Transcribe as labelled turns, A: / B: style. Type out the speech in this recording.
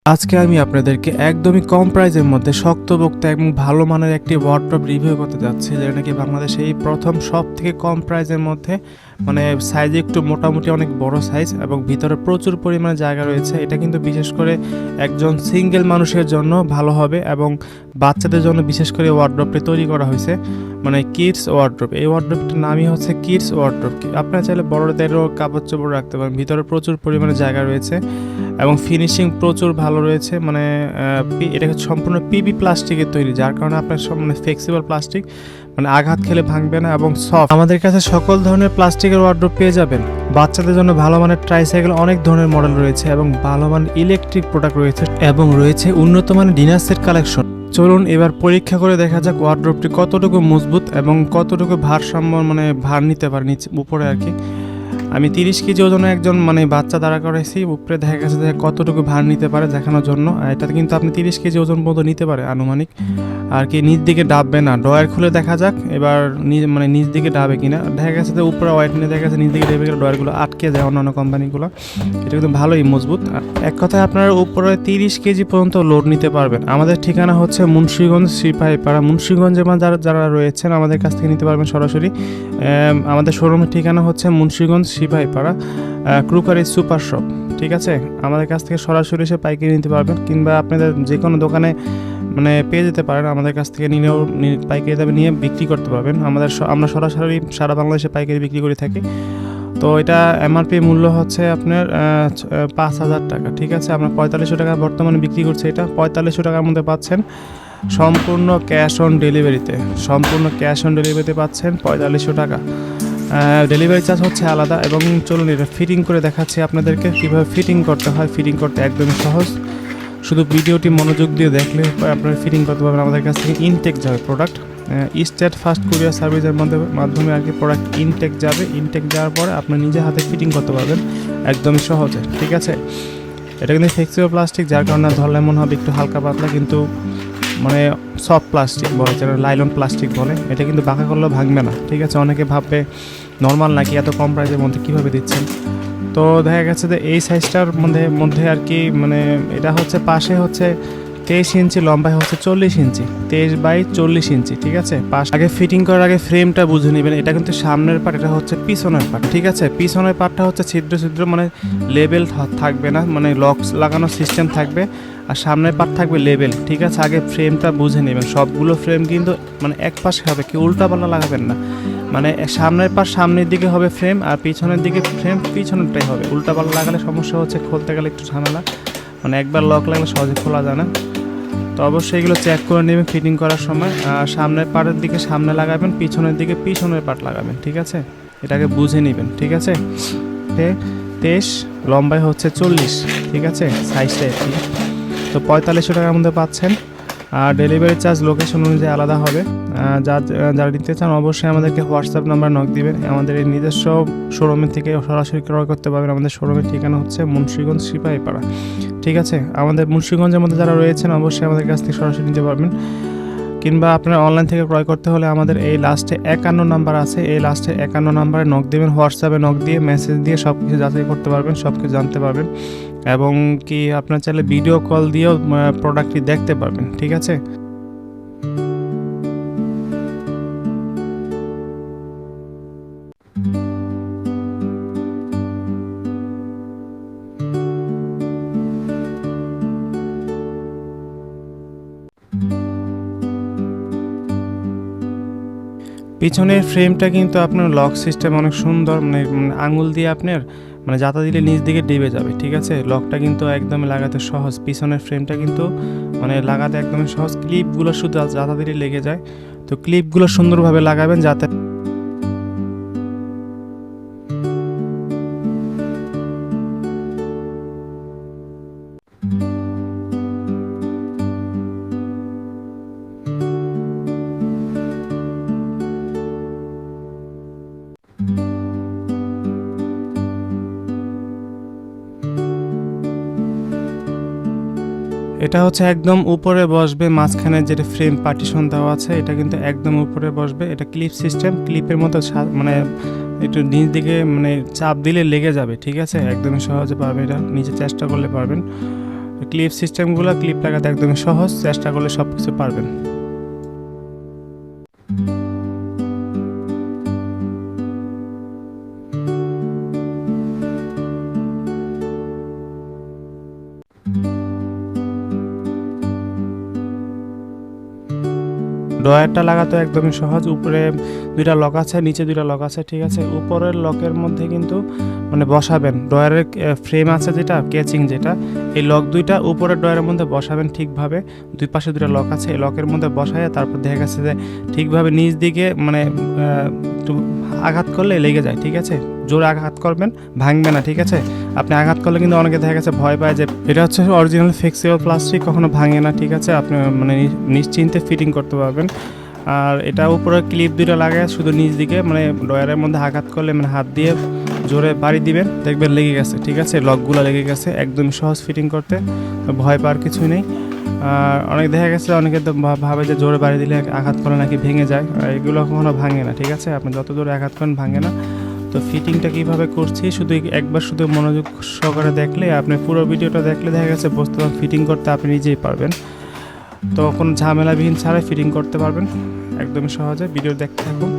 A: আজকে আমি আপনাদেরকে একদমই কম প্রাইসের মধ্যে শক্তপোক্ত এবং ভালো মানের একটি ওয়ার্ডরোব রিভিউ করতে যাচ্ছি, যেটা নাকি বাংলাদেশে এই প্রথম সব থেকে কম প্রাইসের মধ্যে, মানে সাইজে একটু মোটামুটি অনেক বড় সাইজ এবং ভিতরে প্রচুর পরিমাণে জায়গা রয়েছে। এটা কিন্তু বিশেষ করে একজন সিঙ্গেল মানুষের জন্য ভালো হবে এবং বাচ্চাদের জন্য বিশেষ করে ওয়ার্ডরোবটি তৈরি করা হয়েছে, মানে কিডস ওয়ার্ডরোব। এই ওয়ার্ডরোবটির নামই হচ্ছে কিডস ওয়ার্ডরোব। আপনারা চাইলে বড়দেরও কাপড় চোপড় রাখতে পারেন। ভিতরে প্রচুর পরিমাণে জায়গা রয়েছে এবং ফিনিশিং প্রচুর ভালো রয়েছে। মানে এটা সম্পূর্ণ পিবি প্লাস্টিকের তৈরি, যার কারণে আপনার সব মানে ফ্লেক্সিবল প্লাস্টিক, মানে আঘাত খেলে ভাঙবে না এবং সফট। আমাদের কাছে সকল ধরনের প্লাস্টিকের ওয়ার্ডরোব পেয়ে যাবেন। বাচ্চাদের জন্য ভালো মানের ট্রাইসাইকেল অনেক ধরনের মডেল রয়েছে এবং ভালো মানের ইলেকট্রিক প্রোডাক্ট রয়েছে এবং রয়েছে উন্নত মানের ডিনার সেট কালেকশন। চলুন এবার পরীক্ষা করে দেখা যাক ওয়ার্ডরোবটি কতটুকু মজবুত এবং কতটুকু ভারসাম্য, মানে ভার নিতে পারে নিচে উপরে আর কি। আমি 30 কেজি ওজনে একজন মানে বাচ্চা দাঁড়া করাইছি, উপরে দেখা গেছে যে কতটুকু ভার নিতে পারে দেখানোর জন্য। এটা কিন্তু আপনি 30 কেজি ওজন পর্যন্ত নিতে পারে আনুমানিক আর কি। নিচ দিকে ডাববে না, ড্রয়ার খুলে দেখা যাক এবার মানে নিচ দিকে ডাবে কিনা। দেখা গেছে যে উপরে ওয়েট নিয়ে দেখা গেছে নিচ দিকে ডেবে গেলে ড্রয়ারগুলো আটকে যায় অন্যান্য কোম্পানিগুলো। এটা কিন্তু ভালোই মজবুত। এক কথায় আপনারা উপরে 30 কেজি পর্যন্ত লোড নিতে পারবেন। আমাদের ঠিকানা হচ্ছে মুন্সিগঞ্জ সিপাহীপাড়া। মুন্সিগঞ্জে যারা রয়েছেন আমাদের কাছ থেকে নিতে পারবেন সরাসরি। আমাদের শোরুমের ঠিকানা হচ্ছে মুন্সিগঞ্জ সিপাহীপাড়া ক্রুকারি সুপার শপ। ঠিক আছে, আমাদের কাছ থেকে সরাসরি এসে পাইকারি নিতে পারবেন, কিংবা আপনাদের যে কোনো দোকানে মানে পেয়ে যেতে পারেন। আমাদের কাছ থেকে নিলেও পাইকারি দামে নিয়ে বিক্রি করতে পারবেন। আমরা সরাসরি সারা বাংলাদেশে পাইকারি বিক্রি করে থাকি। তো এটা এমআরপি মূল্য হচ্ছে আপনার 5,000 টাকা। ঠিক আছে, আমরা 4500 টাকা বর্তমানে বিক্রি করছি। এটা 4500 টাকার মধ্যে পাচ্ছেন সম্পূর্ণ ক্যাশ অন ডেলিভারিতে। সম্পূর্ণ ক্যাশ অন ডেলিভারিতে পাচ্ছেন 4500 টাকা। ডেলিভারি চার্জ হচ্ছে আলাদা। এবং চলুন এটা ফিটিং করে দেখাচ্ছি আপনাদেরকে কীভাবে ফিটিং করতে হয়। ফিটিং করতে একদমই সহজ, শুধু ভিডিওটি মনোযোগ দিয়ে দেখলে আপনারা ফিটিং করতে পারবেন। আমাদের কাছ থেকে ইনটেক যাবে প্রোডাক্ট, স্টেট ফার্স্ট কুরিয়ার সার্ভিসের মাধ্যমে আর কি প্রোডাক্ট ইনটেক যাবে। ইনটেক যাওয়ার পরে আপনি নিজে হাতে ফিটিং করতে পারবেন একদমই সহজে। ঠিক আছে, এটা কিন্তু ফ্লেক্সিবল প্লাস্টিক, যার কারণে ধরলে মনে হবে একটু হালকা পাতলা, কিন্তু মানে সফট প্লাস্টিক বলে, যেটা লাইলন প্লাস্টিক বলে। এটা কিন্তু বাঁকা করলেও ভাঙবে না। ঠিক আছে, অনেকে ভাববে নর্মাল নাকি, এত কম প্রাইসের মধ্যে কীভাবে দিচ্ছেন। তো দেখা গেছে যে এই সাইজটার মধ্যে আর কি, মানে এটা হচ্ছে পাশে হচ্ছে 23 ইঞ্চি, লম্বায় হচ্ছে 40 ইঞ্চি, 23 বাই 40 ইঞ্চি। ঠিক আছে, আগে ফিটিং করার আগে ফ্রেমটা বুঝে নেবেন। এটা কিন্তু সামনের পার্ট, এটা হচ্ছে পিছনের পার্ট। ঠিক আছে, পিছনের পার্টটা হচ্ছে ছিদ্র ছিদ্র, মানে লেবেল থাকবে না, মানে লক লাগানোর সিস্টেম থাকবে, আর সামনের পার্ট থাকবে লেবেল। ঠিক আছে, আগে ফ্রেমটা বুঝে নেবেন। সবগুলো ফ্রেম কিন্তু মানে এক পাশে হবে, কি উল্টাপাল্টা লাগাবেন না। মানে সামনের পার্ট সামনের দিকে হবে ফ্রেম, আর পিছনের দিকে ফ্রেম পিছনেরটাই হবে। উল্টাপাল্টা লাগালে সমস্যা হচ্ছে, খুলতে গেলে একটু ঝামেলা, মানে একবার লক লাগলে সহজে খোলা যায় না। তো অবশ্যই এগুলো চেক করে নেবেন ফিটিং করার সময়। আর সামনের পার্টের দিকে সামনে লাগাবেন, পিছনের দিকে পিছনের পার্ট লাগাবেন। ঠিক আছে, এটাকে বুঝে নেবেন। ঠিক আছে, 23 লম্বায় হচ্ছে 40। ঠিক আছে, সাইজটা একই। তো 4500 টাকার মধ্যে পাচ্ছেন। আর ডেলিভারি চার্জ লোকেশন অনুযায়ী আলাদা হবে। যারা নিতে চান অবশ্যই আমাদেরকে হোয়াটসঅ্যাপ নাম্বার নক দিবেন। আমাদের এই নিজস্ব শোরুমের থেকে সরাসরি ক্রয় করতে পারবেন। আমাদের শোরুমের ঠিকানা হচ্ছে মুন্সিগঞ্জ সিপাহীপাড়া। ঠিক আছে, আমাদের মুন্সিগঞ্জের মধ্যে যারা রয়েছেন অবশ্যই আমাদের কাছ থেকে সরাসরি নিতে পারবেন, কিংবা আপনারা অনলাইন থেকে ক্রয় করতে হলে আমাদের এই লাস্টে 51 নাম্বার আছে, এই লাস্টে 51 নাম্বারে নক দেবেন। হোয়াটসঅ্যাপে নক দিয়ে মেসেজ দিয়ে সব কিছু যাচাই করতে পারবেন, সব কিছু জানতে পারবেন, এবং কি আপনার চাইলে ভিডিও কল দিয়েও প্রোডাক্টটি দেখতে পারবেন। ঠিক আছে, পিছনের ফ্রেমটা কিন্তু আপনার লক সিস্টেম অনেক সুন্দর, মানে আঙুল দিয়ে আপনার মানে জাতা দিলে নিচ দিকে ডেবে যাবে। ঠিক আছে, লকটা কিন্তু একদম লাগাতে সহজ। পিছনের ফ্রেমটা কিন্তু মানে লাগাতে একদমই সহজ। ক্লিপগুলো শুধু জাতা দিলে লেগে যায়, তো ক্লিপগুলো সুন্দরভাবে লাগাবেন যাতে এটা হচ্ছে একদম উপরে বসবে। মাঝখানে যেটা ফ্রেম পার্টিশন দেওয়া আছে এটা কিন্তু একদম উপরে বসবে। এটা ক্লিপ সিস্টেম, ক্লিপের মতো মানে একটু নিচ দিকে মানে চাপ দিলে লেগে যাবে। ঠিক আছে, একদমই সহজে পারবেন, এটা নিচে চেষ্টা করলে পারবেন। ক্লিপ সিস্টেমগুলো, ক্লিপ লাগাতে একদমই সহজ, চেষ্টা করলে সব কিছু পারবেন। ড্রয়ারটা লাগাতে একদমই সহজ। উপরে 2টা লক আছে, নিচে 2টা লক আছে, ঠিক আছে। উপরের লকের মধ্যে কিন্তু মানে বসাবেন ড্রয়ারের ফ্রেম আছে যেটা ক্যাচিং যেটা, এই লক 2টা উপরের ড্রয়ারের মধ্যে বসাবেন ঠিকভাবে। দুই পাশে 2টা লক আছে, এই লকের মধ্যে বসায় তারপর দেখা গেছে যে ঠিকভাবে নিচ দিকে মানে একটু আঘাত করলে লেগে যায়, ঠিক আছে। জোরে আঘাত করবেন, ভাঙবে না, ঠিক আছে। আপনি আঘাত করলে কিন্তু অনেকে দেখা গেছে ভয় পায় যে এটা হচ্ছে অরিজিনাল ফ্লেক্সিবল প্লাস্টিক, কখনো ভাঙে না, ঠিক আছে। আপনি মানে নিশ্চিন্তে ফিটিং করতে পারবেন। আর এটা উপরে ক্লিপ 2টা লাগায় শুধু নিচ দিকে মানে ড্রয়ারের মধ্যে আঘাত করলে মানে হাত দিয়ে জোরে বাড়ি দিবেন, দেখবেন লেগে গেছে, ঠিক আছে। লকগুলো লেগে গেছে, একদম সহজ ফিটিং করতে, ভয় পাওয়ার কিছুই নেই। আর অনেক দেখা গেছে অনেকে তো ভাবে যে জোরে বাড়ি দিলে আঘাত করে নাকি ভেঙে যায়, এগুলো কখনো ভাঙে না, ঠিক আছে। আপনি যত জোরে আঘাত করেন ভাঙে না। তো ফিটিংটা কিভাবে করছি শুধু একবার শুধু মনোযোগ সহকারে দেখলে, আপনি পুরো ভিডিওটা দেখলে দেখা গেছে বুঝতে পারবেন ফিটিং করতে আপনি নিজেই পারবেন। তো কোনো ঝামেলাবিহীন ছাড়াই ফিটিং করতে পারবেন একদমই সহজে। ভিডিও দেখতে থাকুন।